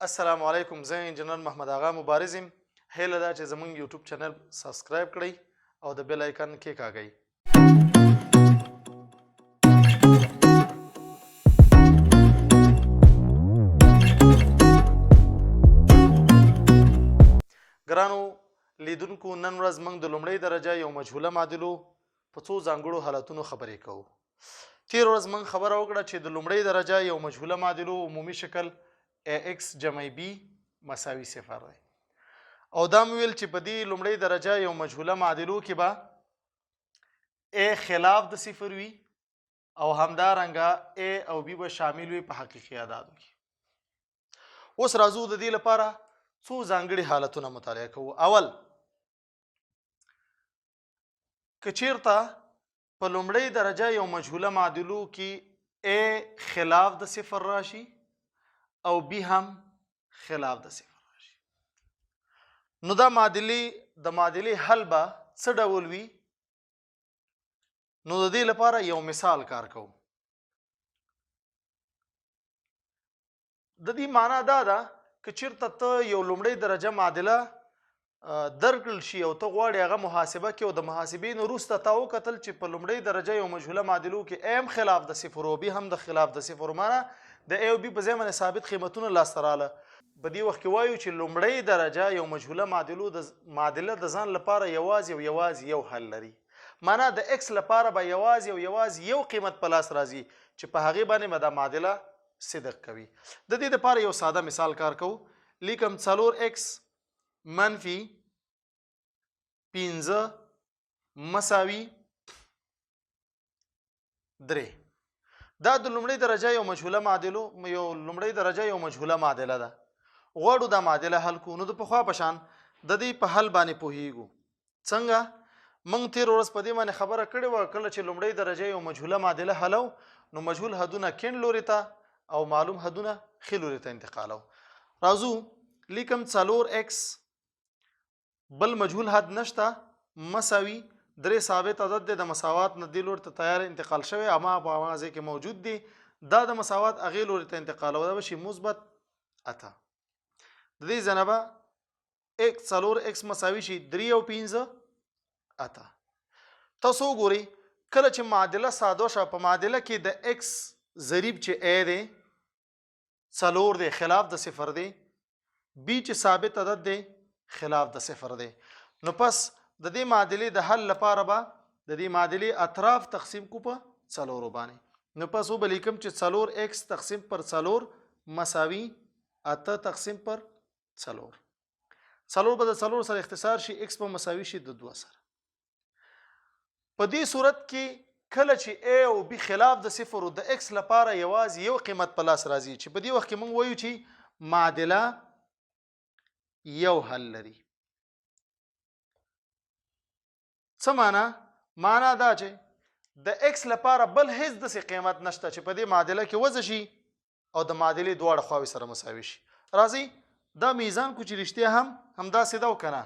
السلام علیکم. زه انجینر محمد آغا مبارز یم. هیله ده چې زموږ یوټیوب چینل سبسکرایب کړئ او د بیل آیکن کېکاږئ. ګرانو لیدونکو، نن ورځ موږ د لومړۍ درجه یو مجهوله معادلو په څو ځانګړو حالتونو خبرې کوو. تیر ورځ موږ خبره وکړه چې د لومړۍ درجه یو مجهوله معادلو عمومي شکل ax جمع b مساوي صفر دی، او دا مو ویل چې په دې لومړۍ درجه یو مجهوله معادلو کې به a خلاف د صفر وي او همدارنګه a او b به شامل وي په حقیقي اعدادو کې. اوس راځو د دې لپاره څو ځانګړي حالتونه مطالعه کوو. اول، که چیرته په لومړۍ درجه یو مجهوله معادلو کې a خلاف د صفر راشي او b هم خلاف د صفر راشي، نو دا معادلې حل به څه ډول وي؟ نو د دې لپاره یو مثال کار کوو. د دې معنا دا ده که چیرته ته یو لومړۍ درجه معادله درکړل شي او ته غواړې هغه محاسبه کې، او د محاسبې نه وروسته تا وکتل چې په لومړۍ درجه یو مجهوله معادلو کې a هم خلاف د صفر او b هم د خلاف د صفر، معنا د a او b په ځای باندې ثابت قیمتونه لاسته راغله. په دې وخت کې وایو چې لومړۍ درجه یو مجهوله معادله د ځان لپاره یوازې یو حل لري، معنا د x لپاره به یوازې یو قیمت په لاس راځي چې په هغې باندې به دا معادله صدق کوي. د دې لپاره یو ساده مثال کار کوو. لیکم 4x منفي 15 مساوي 3. دا د لومړۍ درجه یو مجهوله معادله ده. غواړو دا معادله حل کو، نو د پخوا په شان د دې په حل باندې پوهیږو. څنګه؟ موږ تیر ورځ په دې باندې خبره کړې وه، کله چې لومړۍ درجه یو مجهوله معادله حلو نو مجهول حدونه کیڼ لوري ته او معلوم حدونه ښي لوري ته انتقالو. راځو لیکم 4x بل مجهول حد نشته مساوي 3 ثابت عدد دی، د مساوات نه دې لوري ته تیار انتقال شوی، اما په هغه ځای کې موجود دی. دا د مساوات هغې لوري ته انتقالو، دا به شي مثبت 8. د دې ځای نه به 4x مساوي شي 3 او 15 8. تاسو وګورئ کله چې معادله ساده شوه، په معادله کې د x ضریب چې a دی 4 دی خلاف د صفر دی، b چې ثابت عدد دی خلاف د صفر دی. نو پس د دې معادلې د حل لپاره به د دې معادلې اطراف تقسیم کو په 4 باندې. نو پس وبه لیکم چې 4x تقسیم پر 4 مساوي 8 تقسیم پر 4. 4 به د 4 سره اختصار شي، x به مساوي شي د 2 سره. په دې صورت کې کله چې a او b خلاف د صفر او د x لپاره یوازې یو قیمت په لاس راځي، چې په دې وخت کې موږ وایو چې معادله یو حل لري. څه معنا دا چې د x لپاره بل هیڅ داسې قیمت نشته چې په دې معادله کې وضع شي او د معادلې دواړه خواوې سره مساوي شي. راځئ دا میزان کو چې رښتیا همداسې ده او که نه.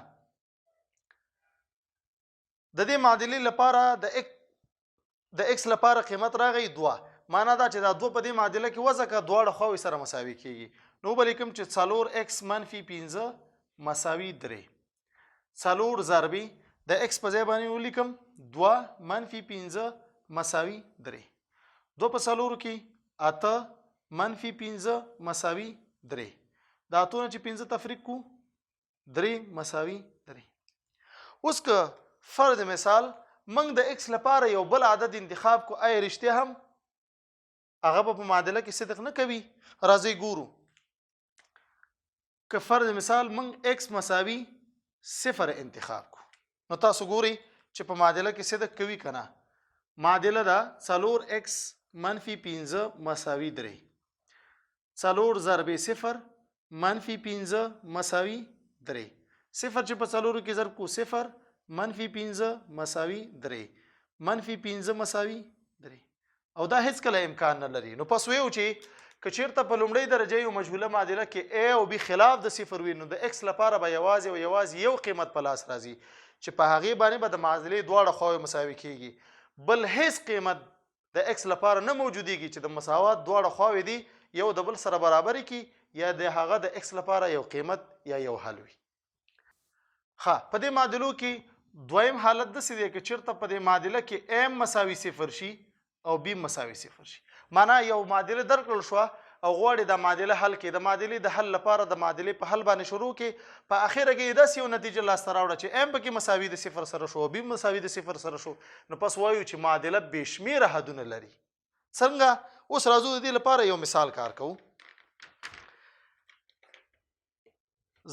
د دې معادلې لپاره د x لپاره قیمت راغی 2، معنا دا چې دا 2 په دې معادله کې وضع که دواړه خواوې سره مساوي کیږي. نو به لیکم چې 4x منفي 15 مساوي 3. 4 ضربې د x په ځای باندې ولیکم 2 منفي 15 مساوي 3. 2 په 4 کې 8 منفي 15 مساوي 3. دا اتونه چې 15 تفریق کو 3 مساوي 3. اوس که فرض مثال موږ د x لپاره یو بل عدد انتخاب کو، آیا رښتیا هم هغه په معادله کې صدق نه کوي؟ راځئ ګورو. که فرض مثال موږ x مساوي 0 انتخاب کو، نو تاسو ګورئ چې په معادله کې صدق کوي که نه. معادله ده 4x منفي 15 مساوي 3. 4 ضربې 0 منفي 15 مساوي 3. 0 چې په 4 کې ضرب کو 0 منفي 15 مساوي 3 منفي 15 مساوي 3، او دا هیڅ کله امکان نه لري. نو پس ویو چې که چیرته په لومړۍ درجه یو مجهوله معادله کې a او b خلاف د صفر وي، نو د x لپاره به یوازې یو قیمت په لاس راځي چې په هغې باندې به د معادلې دواړه خواوې مساوي کیږي. بل هیڅ قیمت د x لپاره نه موجودیږي چې د مساوات دواړه خواوې دي یو د بل سره برابر کی یا د هغه د x لپاره یو قیمت یا یو حل وي. ښه په دې معادلو کې دویم حالت داسې دی که چېرته په دې معادله کې m مساوي 0 شي او b مساوي 0 شي. معنا یو معادله درکړل شوه او غواړي د معادله حل کې د معادلې د حل لپاره د معادلې په حل باندې شروع کې په اخره کې داسې یو نتیجه لاسته راوړه چې m پکې مساوي د 0 سره شو او b مساوي د 0 سره شو نو پس وایو چې معادله بې شمېره حدونه لري. څنګه؟ اوس راځو د دې لپاره یو مثال کار کوو.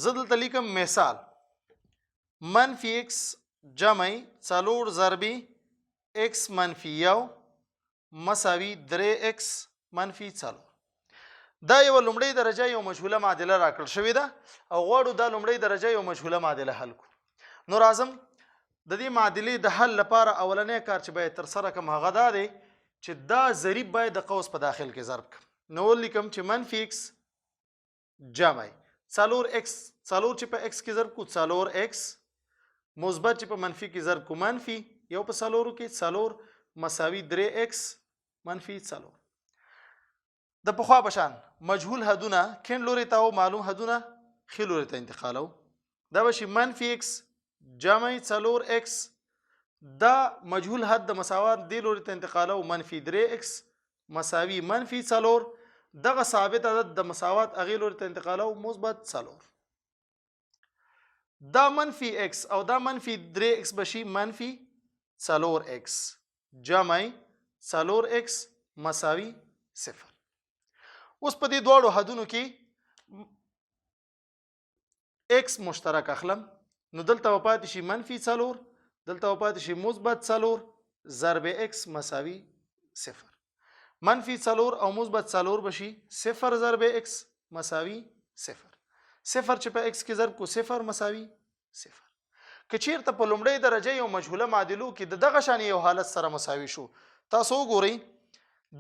زه دلته لیکم مثال منفي x جمع 4 ضربي x منفي 1 مساوي 3x منفي 4. دا یو لومړی درجه یو مجهوله معادله راکړل شوې ده او غواړو دا لومړی درجه یو مجهوله معادله حل کړو. نو راځم د دې معادلې د حل لپاره اولنی کار چې باید ترسره کړم هغه دا دی چې دا ضریب باید د قوس په داخل کې ضرب کړم. نو ولیکم چې منفي x جمع 4x 4 چې په x کې ضرب کو 4x مثبت چې په منفي کې ضرب کو منفي یو په 4 کې 4 مساوي 3x منفي 4. د پخوا بشان مجهول حدونه کیڼ لوري ته او معلوم حدونه ښي لوري ته انتقالو. دا به شي منفي x جمع 4x دا مجهول حد د مساوات دې لوري ته انتقالو منفي 3x مساوي منفي 4 دغه ثابت عدد د مساوات هغې لوري ته انتقالو مثبت 4. دا منفي x او دا منفي 3x بشي منفي 4x جمع 4x مساوي 0. اوس په دې دواړو حدونو کې x مشترک اخلم نو دلته پاتې شي منفي 4 دلته پاتې شي مثبت 4 ضرب x مساوي 0. منفي 4 او مثبت 4 بشي 0 ضرب x مساوي 0. 0 چې په x کې ضرب کو 0 مساوي 0. که چیرته په لومړی درجه یو مجهوله معادلو کې د دغه شان یو حالت سره مساوي شو تاسو وګورئ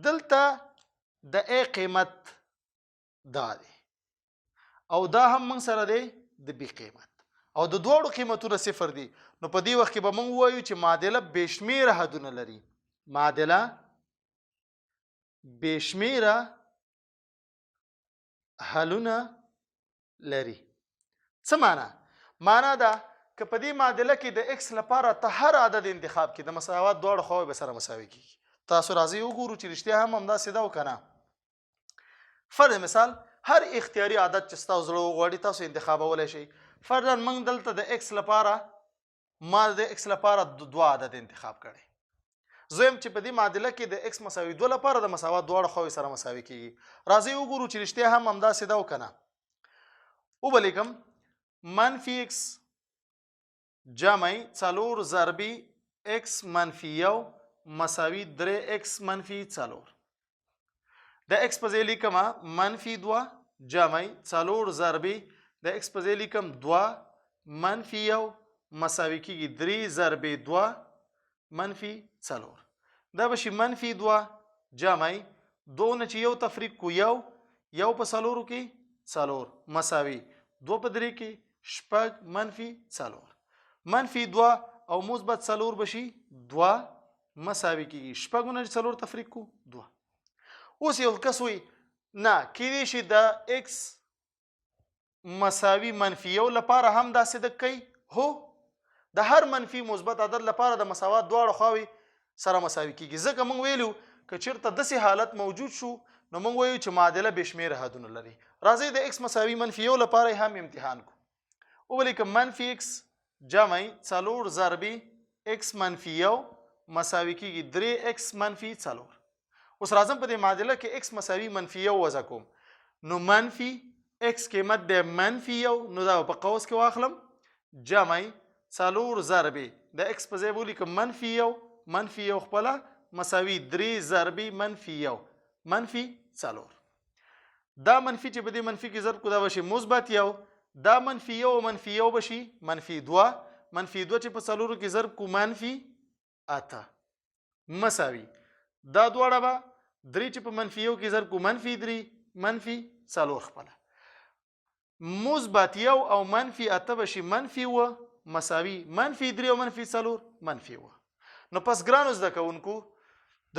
دلته د a قیمت دا دی او دا هم موږ سره دی د b قیمت او د دواړو قیمتونه 0 دي. نو په دې وخت کې به موږ وایو چې معادله بې شمېره حدونه لري. معادله بې شمېره حلونه لري. څه معنا؟ معنا دا که په دې معادله کې د x لپاره ته هر عدد انتخاب کې د مساوات دواړو خواوې به سره مساوي کیږي. تاسو راځئ وګورو چې رښتیا هم همداسې ده او که نه. فرض مثال هر اختیاري عدد چې ستاسو زړه وغواړي تاسو انتخابولی شئ. فرضاً موږ دلته د x لپاره ما د x لپاره 2 عدد انتخاب کړی. زه یم چې په دې معادله کې د x مساوي 2 لپاره د مساوات دواړو خواوې سره مساوي کیږي. راځئ وګورو چې رښتیا هم همداسې ده او که نه. وبلیکم منفي x جمع 4 ضربي x منفي 1 مساوي 3x منفي 4. د x په ځای لیکم منفي 2 جمع 4 ضربي د x په ځای لیکم 2 منفي 1 مساوي کیږي 3 ضربي 2 منفي 4. دا به شي منفي 2 جمع 2 نه چې یو تفریق کو یو په 4 کې 4 مساوي 2 په 3 کې شپږ منفي 4. منفي 2 او مثبت 4 بشي 2 مساوي کیږي شپږ نه 4 تفریق کو 2. اوس یو کس وي نه کیدای شي د x مساوي منفي 1 لپاره هم داسې د کوي. هو د هر منفي مثبت عدد لپاره د مساوات دواړو خواوې سره مساوي کیږي. ځکه موږ ویلو که چیرته داسې حالت موجود شو نو موږ وایو چې معادله بې شمېره حدونه لري. راځئ د x مساوي منفي 1 لپاره هم امتحان کو. ولیکم منفي x جمع 4 ضربي x منفي 1 مساوي کیږي 3x منفي 4. اوس راځم په دې معادله کې x مساوي منفي 1 وضع کوم نو منفي x قیمت د منفي 1 نو دا په قوس کې واخلم جمع 4 ضربي د x په ځای ولیکم منفي 1 منفي 1 خپله مساوي 3 ضربي منفي 1 منفي 4. دا منفي چې په دې منفي کې ضرب کو دا بشي مثبت 1 دا منفي 1 او منفي 1 بشي منفي 2 منفي 2 چې په 4 کې ضرب کو منفي 8 مساوي دا دواړه به 3 چې په منفي 1 کې ضرب کو منفي 3 منفي 4 خپله مثبت 1 او منفي 8 بشي منفي 1 مساوي منفي 3 او منفي 4 منفي 1. نو پس ګرانو زده کوونکو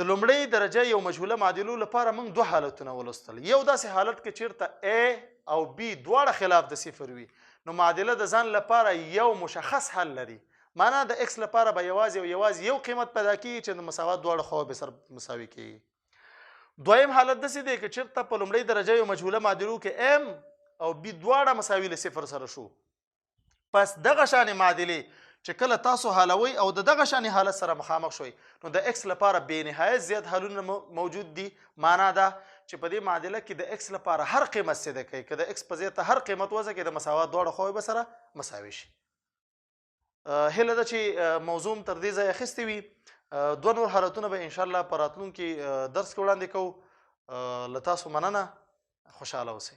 د لومړۍ درجه یو مجهوله معادلو لپاره موږ دوه حالتونه ولوستل. یو داسې حالت کې چیرته A او B دواړه خلاف د صفر وي نو معادله د ځان لپاره یو مشخص حل لري. معنا د x لپاره به یوازې یو قیمت پیدا کیږي چې د مساوات دواړه خواوې به سره مساوي کیږي. دویم حالت داسې دی که چیرته په لومړۍ درجه یو مجهوله معادلو کې M او B دواړه مساوي له صفر سره شو، پس دغه شانې معادلې چې کله تاسو حلوئ او د دغه شانې حالت سره مخامخ شوئ نو د x لپاره بې نهایت زیات حلونه موجود دي. معنا ده چې په دې معادله کې د x لپاره هر قیمت څه کوي که د x په ځای ته هر قیمت وضع کې د مساوات دواړه خواوې به سره مساوي شي. هیله ده چې موضوع تر دې ځایه اخیستې وي. دوه نور حالتونه به انشاءالله په راتلونکي درس کې وړاندې کوو. له تاسو مننه، خوشحاله اوسئ.